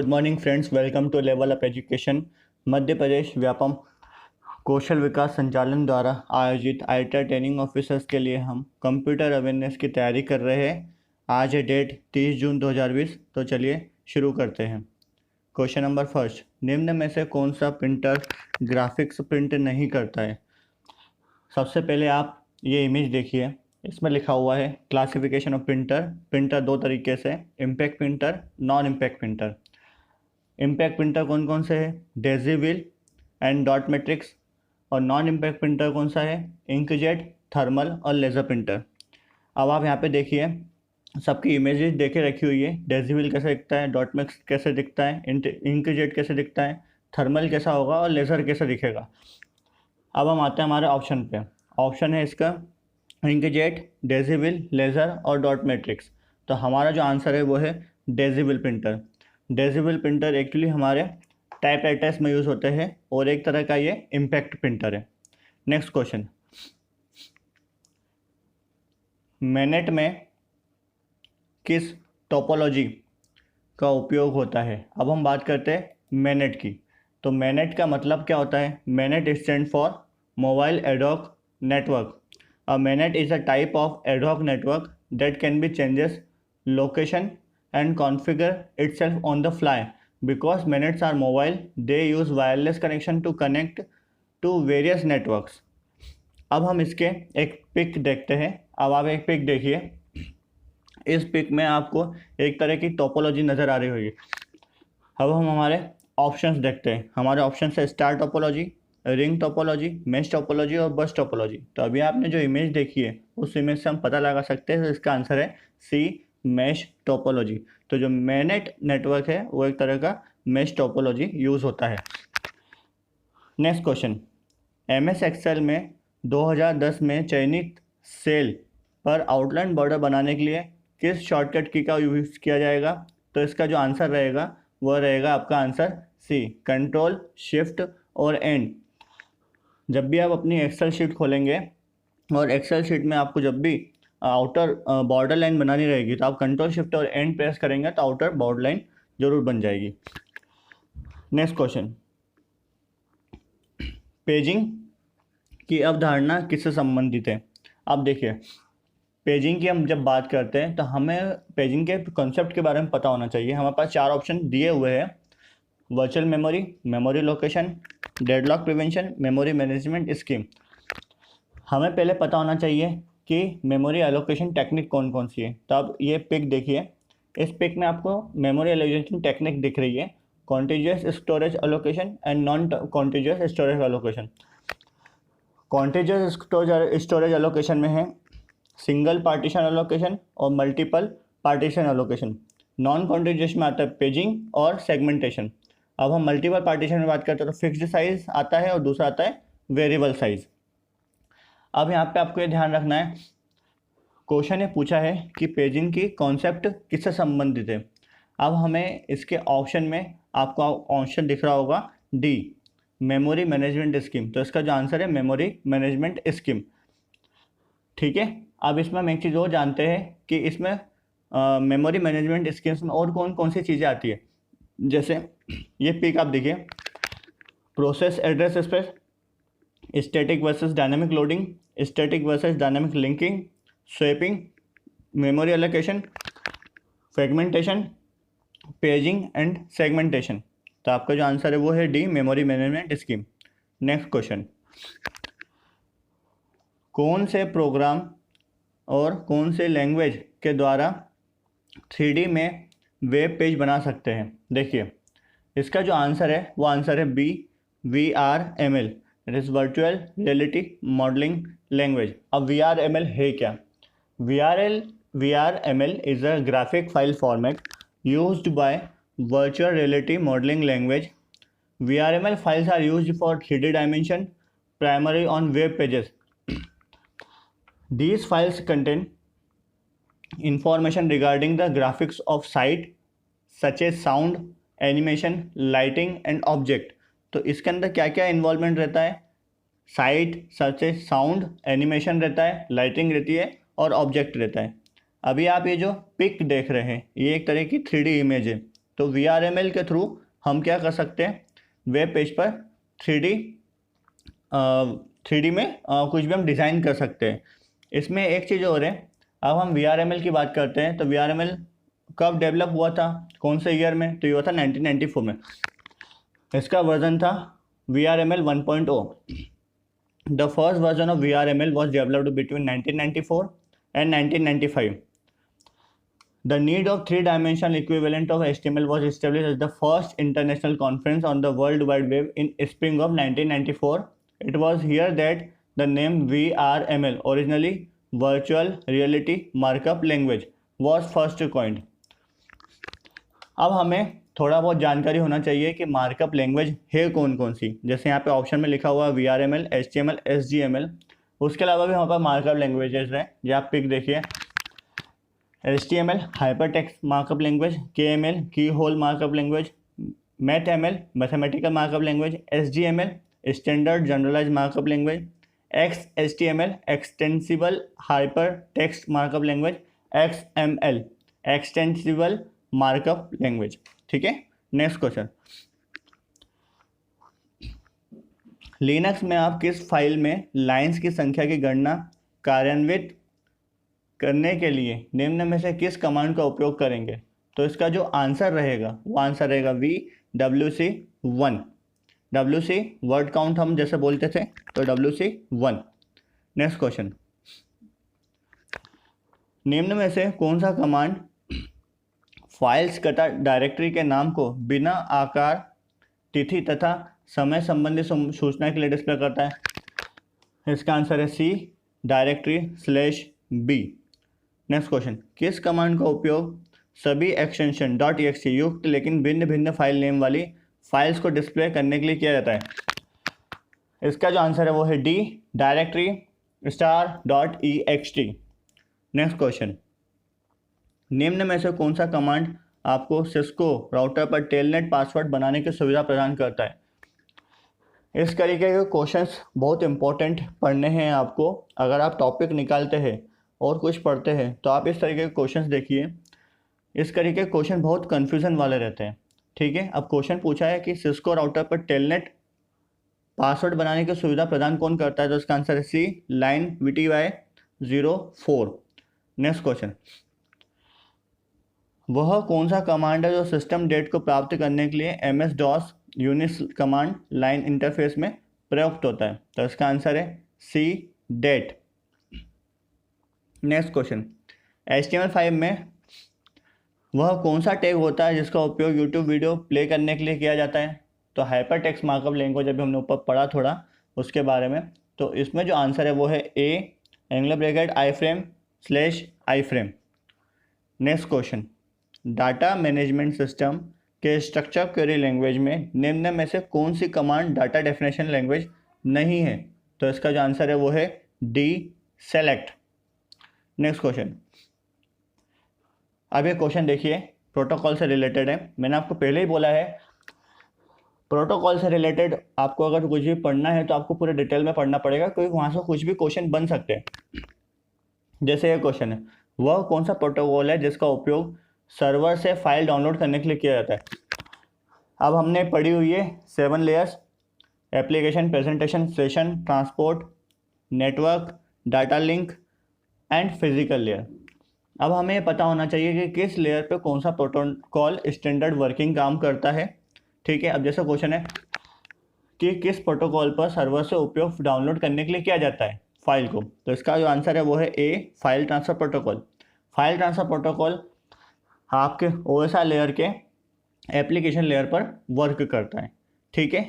Good morning friends, welcome to level up education. Madhya Pradesh Vyapam कौशल विकास संचालन द्वारा आयोजित आईटीआई ट्रेनिंग ऑफिसर्स के लिए हम कंप्यूटर अवेयरनेस की तैयारी कर रहे हैं। आज है डेट 30 जून 2020। तो चलिए शुरू करते हैं। क्वेश्चन नंबर फर्स्ट, निम्न में से कौन सा प्रिंटर ग्राफिक्स प्रिंट नहीं करता है? सबसे पहले आप ये इमेज देखिए, इसमें लिखा हुआ है क्लासिफिकेशन ऑफ प्रिंटर दो तरीके से, impact printer, non impact printer. Impact printer कौन कौन से है? डेजीविल एंड डॉट मैट्रिक्स। और नॉन इम्पैक्ट प्रिंटर कौन सा है? इंकजेट, थर्मल और लेज़र प्रिंटर। अब आप यहाँ पे देखिए, सबकी इमेजेस देखे रखी हुई है। डेजीविल कैसे दिखता है, डॉट मैट्रिक्स कैसे दिखता है, इंकजेट कैसे दिखता है, थर्मल कैसा होगा और लेज़र कैसे दिखेगा। अब हम आते हैं हमारे ऑप्शन पे। ऑप्शन है इसका इंकजेट, डेजीविल, लेज़र और डॉट मैट्रिक्स। तो हमारा जो आंसर है वो है डेजीविल प्रिंटर। डेजीविल प्रिंटर एक्चुअली हमारे टाइपराइटर्स में यूज़ होते हैं और एक तरह का ये इम्पैक्ट प्रिंटर है। नेक्स्ट क्वेश्चन, मैनेट में किस टोपोलॉजी का उपयोग होता है? अब हम बात करते हैं मैनेट की। तो मैनेट का मतलब क्या होता है? MANET stand for mobile ad hoc network. A MANET is a type of ad hoc network that can be changes location and configure itself on the fly. Because MANETs are mobile, they use wireless connection to connect to various networks. अब हम इसके एक pick देखते हैं। अब आप एक pick देखिए, इस पिक में आपको एक तरह की टोपोलॉजी नज़र आ रही होगी। अब हम हमारे ऑप्शंस देखते हैं। हमारे ऑप्शन है star topology, ring topology, mesh topology और बस टोपोलॉजी। तो अभी आपने जो इमेज देखी है उस इमेज से हम पता लगा सकते हैं। तो इसका आंसर है सी, मेश टोपोलॉजी। तो जो मैनेट नेटवर्क है वो एक तरह का मेश टोपोलॉजी यूज़ होता है। नेक्स्ट क्वेश्चन, MS एक्सेल में 2010 में चयनित सेल पर आउटलाइन बॉर्डर बनाने के लिए किस शॉर्टकट की का यूज़ किया जाएगा? तो इसका जो आंसर रहेगा वो रहेगा आपका आंसर सी, कंट्रोल शिफ्ट और एंड। जब भी आप अपनी एक्सेल शीट खोलेंगे और एक्सेल शीट में आपको जब भी आउटर बॉर्डर लाइन बनानी रहेगी तो आप कंट्रोल शिफ्ट और एंड प्रेस करेंगे तो आउटर बॉर्डर लाइन जरूर बन जाएगी। नेक्स्ट क्वेश्चन, पेजिंग की अवधारणा किससे संबंधित है? अब देखिए, पेजिंग की हम जब बात करते हैं तो हमें पेजिंग के कॉन्सेप्ट के बारे में पता होना चाहिए। हमारे पास 4 ऑप्शन दिए हुए हैं: virtual memory, memory location, deadlock prevention, memory management scheme. हमें पहले पता होना चाहिए कि मेमोरी एलोकेशन टेक्निक कौन कौन सी है। तो अब ये पिक देखिए, इस पिक में आपको मेमोरी एलोकेशन टेक्निक दिख रही है: contiguous storage allocation and non contiguous storage allocation. Contiguous storage allocation में है सिंगल पार्टीशन एलोकेशन और multiple partition allocation. Non contiguous में आता है पेजिंग और सेगमेंटेशन। अब हम मल्टीपल पार्टीशन में बात करते हैं तो फिक्स्ड साइज आता है और दूसरा आता है वेरिएबल साइज। अब यहाँ पे आपको ये ध्यान रखना है, क्वेश्चन ने पूछा है कि पेजिंग की कॉन्सेप्ट किससे संबंधित है। अब हमें इसके ऑप्शन में आपको ऑप्शन दिख रहा होगा डी, मेमोरी मैनेजमेंट स्कीम। तो इसका जो आंसर है मेमोरी मैनेजमेंट स्कीम। ठीक है, अब इसमें हम एक चीज़ और जानते हैं कि इसमें मेमोरी मैनेजमेंट स्कीम्स में और कौन कौन सी चीज़ें आती है। जैसे ये पिक आप देखिए, process address space, static versus dynamic loading, static versus dynamic linking, swapping, memory allocation, fragmentation, paging and segmentation. तो आपका जो आंसर है वो है D, memory management scheme. Next question, कौन से प्रोग्राम और कौन से लैंग्वेज के द्वारा 3D में वेब पेज बना सकते हैं? देखिए, इसका जो आंसर है वो आंसर है B, VRML, it is virtual reality modelling language. अब VRML है क्या? VRML is a graphic file format used by virtual reality modeling language. VRML files are used for 3D dimension, primarily on web pages. These files contain information regarding the graphics of site such as sound, animation, lighting and object. तो इसके अंदर क्या क्या involvement रहता है? Site, such as sound, animation रहता है, lighting रहती है और ऑब्जेक्ट रहता है। अभी आप ये जो पिक देख रहे हैं ये एक तरह की 3D इमेज है। तो VRML के थ्रू हम क्या कर सकते हैं, वेब पेज पर 3D में कुछ भी हम डिज़ाइन कर सकते हैं। इसमें एक चीज़ और है, अब हम VRML की बात करते हैं तो VRML कब डेवलप हुआ था, कौन से ईयर में, तो ये हुआ था 1994 में। इसका वर्जन था VRML 1.0। The first version of VRML was developed between 1994 and 1995. The need of three-dimensional equivalent of HTML was established as the first international conference on the World Wide Web in spring of 1994. It was here that the name VRML, originally Virtual Reality Markup Language, was first coined. अब हमें थोड़ा बहुत जानकारी होना चाहिए कि markup language है कौन कौन सी। जैसे यहाँ पे ऑप्शन में लिखा हुआ है VRML, HTML, SGML। उसके अलावा भी हमारे पास मार्कअप लैंग्वेजेस हैं, ये आप पिक देखिए। HTML hypertext markup language, KML keyhole markup language, MathML mathematical markup language, SGML standard generalize markup language, XHTML extensible hyper text markup language, XML extensible markup language. ठीक है, next question, Linux में आप किस file में lines की संख्या की गणना कार्यान्वित करने के लिए निम्न में से किस कमांड का उपयोग करेंगे? तो इसका जो आंसर रहेगा वो आंसर रहेगा WC1। WC वर्ड काउंट हम जैसे बोलते थे तो WC1। नेक्स्ट क्वेश्चन, निम्न में से कौन सा कमांड फाइल्स तथा डायरेक्टरी के नाम को बिना आकार, तिथि तथा समय संबंधी सूचना के लिए डिस्प्ले करता है? इसका आंसर है C directory/B। नेक्स्ट क्वेश्चन, किस कमांड का उपयोग सभी एक्सटेंशन .exe युक्त लेकिन भिन्न भिन्न फाइल नेम वाली फाइल्स को डिस्प्ले करने के लिए किया जाता है? इसका जो आंसर है वो है D directory*.ext। नेक्स्ट क्वेश्चन, निम्न में से कौन सा कमांड आपको सिस्को राउटर पर टेलनेट पासवर्ड बनाने की सुविधा प्रदान करता है? इस तरीके के क्वेश्चंस बहुत इंपॉर्टेंट पढ़ने हैं आपको। अगर आप टॉपिक निकालते हैं और कुछ पढ़ते हैं तो आप इस तरीके के क्वेश्चंस देखिए। इस तरीके के क्वेश्चन बहुत कन्फ्यूज़न वाले रहते हैं। ठीक है, अब क्वेश्चन पूछा है कि सिस्को राउटर पर टेलनेट पासवर्ड बनाने की सुविधा प्रदान कौन करता है? तो इसका आंसर है C line VTY04। Next question, वह कौन सा कमांड है जो सिस्टम डेट को प्राप्त करने के लिए MS-DOS Unix command line interface में प्रयुक्त होता है? तो इसका आंसर है C det। Next question, HTML5 में वह कौन सा टैग होता है जिसका उपयोग यूट्यूब वीडियो प्ले करने के लिए किया जाता है? तो हाइपर टेक्स्ट मार्कअप लैंग्वेज अभी हमने ऊपर पढ़ा थोड़ा उसके बारे में। तो इसमें जो आंसर है वो है A /iframe/iframe। Next question, data management system के स्ट्रक्चर क्वेरी लैंग्वेज में निम्न में से कौन सी कमांड डाटा डेफिनेशन लैंग्वेज नहीं है? तो इसका जो आंसर है वो है D select। नेक्स्ट क्वेश्चन, अब ये क्वेश्चन देखिए प्रोटोकॉल से रिलेटेड है। मैंने आपको पहले ही बोला है प्रोटोकॉल से रिलेटेड आपको अगर कुछ भी पढ़ना है तो आपको पूरे डिटेल में पढ़ना पड़ेगा, क्योंकि वहाँ से कुछ भी क्वेश्चन बन सकते हैं। जैसे ये क्वेश्चन है, वह कौन सा प्रोटोकॉल है जिसका उपयोग सर्वर से फाइल डाउनलोड करने के लिए किया जाता है? अब हमने पढ़ी हुई है 7 layers, application, presentation, session, transport, network, data link and physical layer. अब हमें पता होना चाहिए कि किस लेयर पे कौन सा प्रोटोकॉल स्टैंडर्ड वर्किंग काम करता है। ठीक है, अब जैसा क्वेश्चन है कि किस प्रोटोकॉल पर सर्वर से उपयोग डाउनलोड करने के लिए किया जाता है फाइल को, तो इसका जो आंसर है वो है A file transfer protocol. File transfer protocol आपके OSR लेयर के एप्लीकेशन लेयर पर वर्क करता है। ठीक है,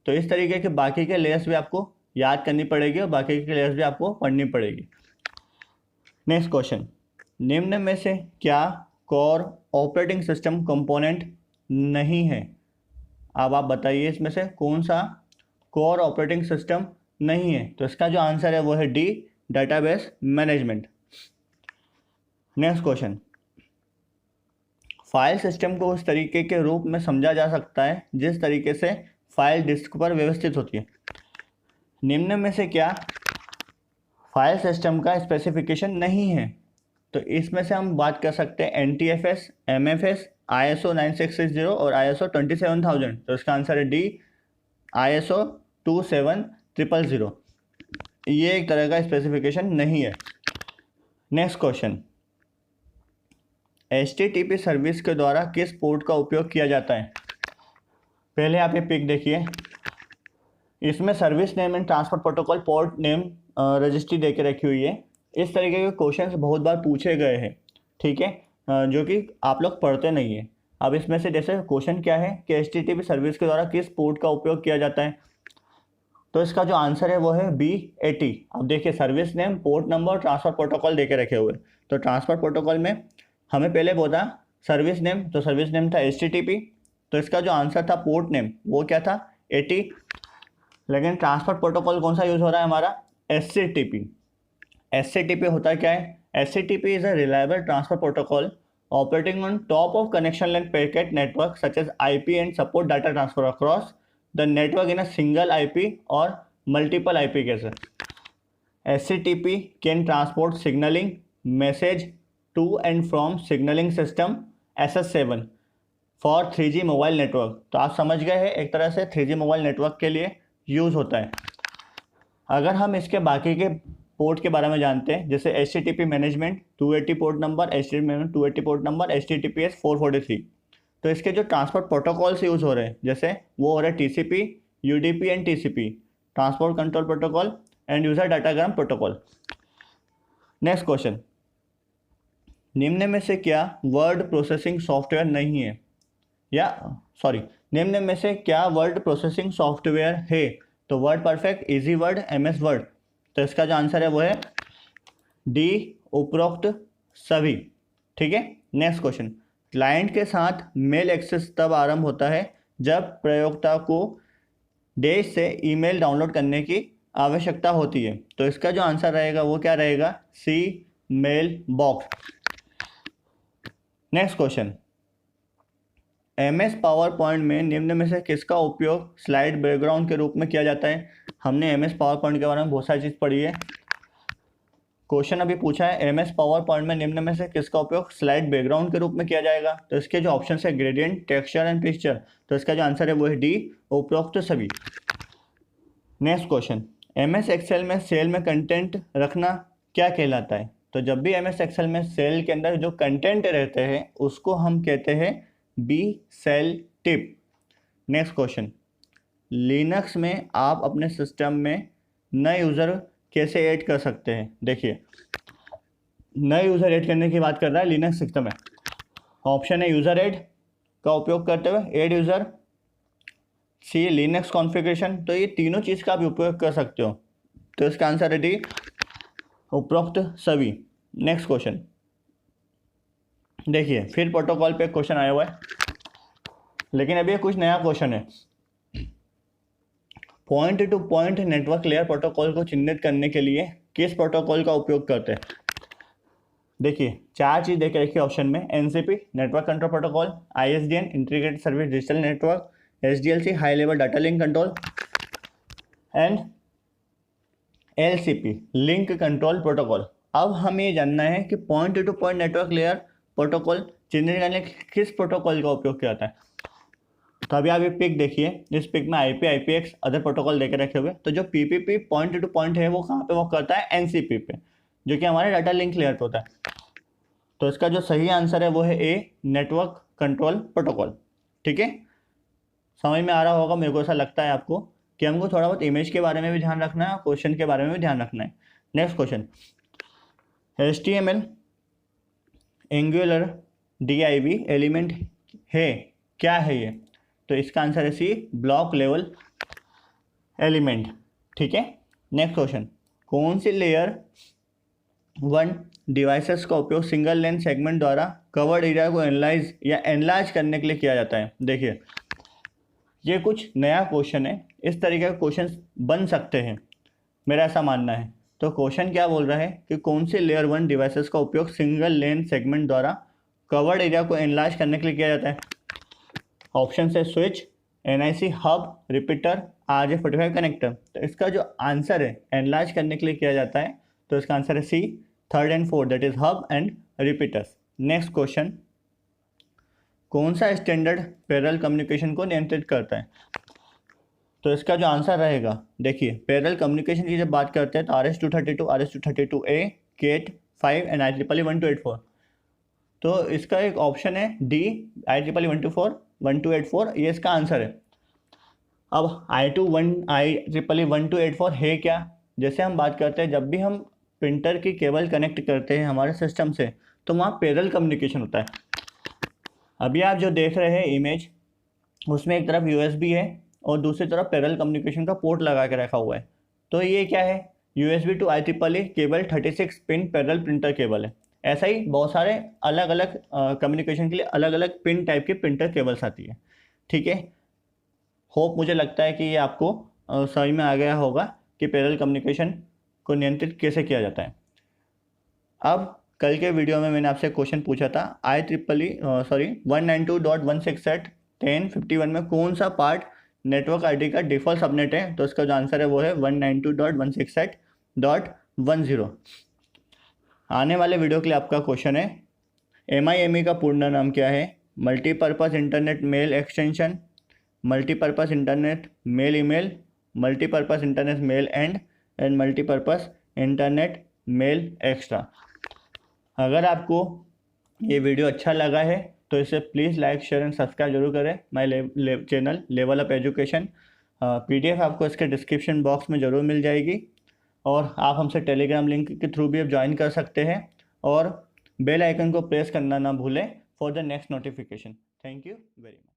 तो इस तरीके के बाकी के लेयर्स भी आपको याद करनी पड़ेगी और बाकी के लेयर्स भी आपको पढ़नी पड़ेगी। नेक्स्ट क्वेश्चन, निम्न में से क्या कोर ऑपरेटिंग सिस्टम कंपोनेंट नहीं है? अब आप बताइए इसमें से कौन सा कोर ऑपरेटिंग सिस्टम नहीं है? तो इसका जो आंसर है वो है D database management. Next question, file system को उस तरीके के रूप में समझा जा सकता है जिस तरीके से फाइल डिस्क पर व्यवस्थित होती है। निम्न में से क्या फाइल सिस्टम का स्पेसिफिकेशन नहीं है? तो इसमें से हम बात कर सकते हैं NTFS, MFS, ISO 9660 और ISO 27000, तो इसका आंसर है डी, ISO 27000। ये एक तरह का स्पेसिफिकेशन नहीं है। नेक्स्ट क्वेश्चन, HTTP सर्विस के द्वारा किस पोर्ट का उपयोग किया जाता है? पहले आप ये पिक देखिए, इसमें service name and transport protocol port name registry दे के रखी हुई है। इस तरीके के क्वेश्चंस बहुत बार पूछे गए हैं, ठीक है, जो कि आप लोग पढ़ते नहीं है। अब इसमें से जैसे क्वेश्चन क्या है कि HTTP सर्विस के द्वारा किस पोर्ट का उपयोग किया जाता है, तो इसका जो आंसर है वो है B80। अब देखिए, service name, port number, transport protocol देके रखे हुए। तो ट्रांसपोर्ट प्रोटोकॉल में हमें पहले बोला सर्विस नेम, तो सर्विस नेम था HTTP, तो इसका जो आंसर था पोर्ट नेम वो क्या था 80। लेकिन ट्रांसपोर्ट प्रोटोकॉल कौन सा यूज़ हो रहा है हमारा? SCTP। SCTP होता क्या है? SCTP is a reliable transport protocol operating on top of connection length packet network such as IP and support data transfer across the network in a single IP और multiple IP cases. SCTP can transport signaling message to and from signaling system SS7 for 3G mobile network. तो आप समझ गए हैं, एक तरह से 3G mobile network के लिए यूज़ होता है। अगर हम इसके बाकी के पोर्ट के बारे में जानते हैं, जैसे HTTP management 280 port number, HTTP management 280 port number, HTTPS 443, तो इसके जो ट्रांसपोर्ट प्रोटोकॉल से यूज़ हो रहे हैं, जैसे वो हो रहे हैं TCP, UDP and TCP, transport control protocol and user datagram protocol. Next question, निम्न में से क्या वर्ड प्रोसेसिंग सॉफ्टवेयर नहीं है? निम्न में से क्या वर्ड प्रोसेसिंग सॉफ्टवेयर है? तो word perfect, easy word, MS word. तो इसका जो आंसर है वो है डी, उपरोक्त सभी, ठीक है। नेक्स्ट क्वेश्चन, क्लाइंट के साथ मेल एक्सेस तब आरंभ होता है जब प्रयोक्ता को देश से ईमेल डाउनलोड करने की आवश्यकता होती है। तो इसका जो आंसर रहेगा वो क्या रहेगा? C, mail box. Next question, MS power point में निम्न में से किसका उपयोग स्लाइड बैकग्राउंड के रूप में किया जाता है? हमने MS पावर पॉइंट के बारे में बहुत सारी चीज़ पढ़ी है। क्वेश्चन अभी पूछा है MS पावर पॉइंट में निम्न में से किसका उपयोग स्लाइड बैकग्राउंड के रूप में किया जाएगा? तो इसके जो ऑप्शन है ग्रेडियंट, टेक्सचर एंड पिक्चर, तो इसका जो आंसर है वो है डी, उपरोक्त सभी। नेक्स्ट क्वेश्चन, MS एक्सेल में सेल में कंटेंट रखना क्या कहलाता है? तो जब भी MS एक्सेल में सेल के अंदर जो कंटेंट रहते हैं उसको हम कहते हैं B cell tip. Next question, Linux में आप अपने सिस्टम में नए यूज़र कैसे ऐड कर सकते हैं? देखिए, नए यूज़र ऐड करने की बात कर रहा है लिनक्स सिस्टम में। ऑप्शन है यूज़र ऐड का उपयोग करते हुए, ऐड यूज़र, सी लिनक्स कॉन्फ़िगरेशन। तो ये तीनों चीज़ का आप उपयोग कर सकते हो। तो इसका आंसर है डी, उपरोक्त सभी। नेक्स्ट क्वेश्चन, देखिए फिर प्रोटोकॉल पे क्वेश्चन आया हुआ है, लेकिन अभी कुछ नया क्वेश्चन है। Point two point network layer protocol को चिन्हित करने के लिए किस प्रोटोकॉल का उपयोग करते हैं? देखिए, चार चीज़ देखे रखिए ऑप्शन में, NCP network control protocol, ISDN integrated service digital network, SDLC high level data link control and LCP link control protocol. अब हमें ये जानना है कि point two point network layer protocol चिन्हित करने के लिए किस प्रोटोकॉल का उपयोग किया जाता है? तो अभी आप ये पिक देखिए, इस पिक में IP, IPX अदर प्रोटोकॉल देके रखे हुए। तो जो PPP पॉइंट टू पॉइंट है वो कहाँ पे वर्क करता है? NCP पे, जो कि हमारे डाटा लिंक लेयर पे होता है। तो इसका जो सही आंसर है वो है ए, नेटवर्क कंट्रोल प्रोटोकॉल, ठीक है। समझ में आ रहा होगा, मेरे को ऐसा लगता है आपको, कि हमको थोड़ा बहुत इमेज के बारे में भी ध्यान रखना है और क्वेश्चन के बारे में भी ध्यान रखना है। Next question, HTML angular DIV element है, क्या है ये? तो इसका आंसर है सी, ब्लॉक लेवल एलिमेंट, ठीक है। नेक्स्ट क्वेश्चन, कौन सी लेयर 1 डिवाइसेस का उपयोग सिंगल लेंथ सेगमेंट द्वारा कवर्ड एरिया को एनालाइज या एनलार्ज करने के लिए किया जाता है? देखिए, ये कुछ नया क्वेश्चन है, इस तरीके के क्वेश्चन बन सकते हैं, मेरा ऐसा मानना है। तो क्वेश्चन क्या बोल रहा है कि कौन सी लेयर 1 डिवाइसेस का उपयोग सिंगल लेंथ सेगमेंट द्वारा कवर्ड एरिया को एनलार्ज करने के लिए किया जाता है? ऑप्शन है switch, NIC hub, repeater, RJ45 connector. तो इसका जो आंसर है एनलार्ज करने के लिए किया जाता है, तो इसका आंसर है सी, 3rd and 4th, that is hub and repeaters. Next question, कौन सा स्टैंडर्ड पैरेलल कम्युनिकेशन को नियंत्रित करता है? तो इसका जो आंसर रहेगा, देखिए पैरेलल कम्युनिकेशन की जब बात करते हैं तो RS-232, RS-232A, cat 5 and IEEE 1284। तो इसका एक ऑप्शन है डी, IEEE 1284, ये इसका आंसर है। अब IEEE 1284 है क्या? जैसे हम बात करते हैं जब भी हम प्रिंटर की केबल कनेक्ट करते हैं हमारे सिस्टम से तो वहाँ पैरेलल कम्युनिकेशन होता है। अभी आप जो देख रहे हैं इमेज, उसमें एक तरफ USB है और दूसरी तरफ पैरेलल कम्युनिकेशन का पोर्ट लगा के रखा हुआ है। तो ये क्या है? USB to IEEE cable 36 pin parallel printer cable है। ऐसा ही बहुत सारे अलग अलग कम्युनिकेशन के लिए अलग अलग पिन टाइप की प्रिंटर केबल्स आती है। ठीक है, होप मुझे लगता है कि ये आपको समझ में आ गया होगा कि पैरेलल कम्युनिकेशन को नियंत्रित कैसे किया जाता है। अब कल के वीडियो में मैंने आपसे क्वेश्चन पूछा था IEEE 192.168.1051 में कौन सा पार्ट नेटवर्क आईडी का डिफ़ॉल्ट सबनेट है? तो इसका जो आंसर है वो है 192.168.10। आने वाले वीडियो के लिए आपका क्वेश्चन है MIME का पूर्ण नाम क्या है? Multipurpose internet mail extension, multipurpose internet mail email, multipurpose internet mail and multipurpose internet mail extra. अगर आपको ये वीडियो अच्छा लगा है तो इसे please like, share and subscribe जरूर करें my channel level up education. PDF आपको इसके डिस्क्रिप्शन बॉक्स में ज़रूर मिल जाएगी और आप हमसे टेलीग्राम लिंक के थ्रू भी आप ज्वाइन कर सकते हैं और बेल आइकन को प्रेस करना ना भूलें for the next notification. Thank you very much.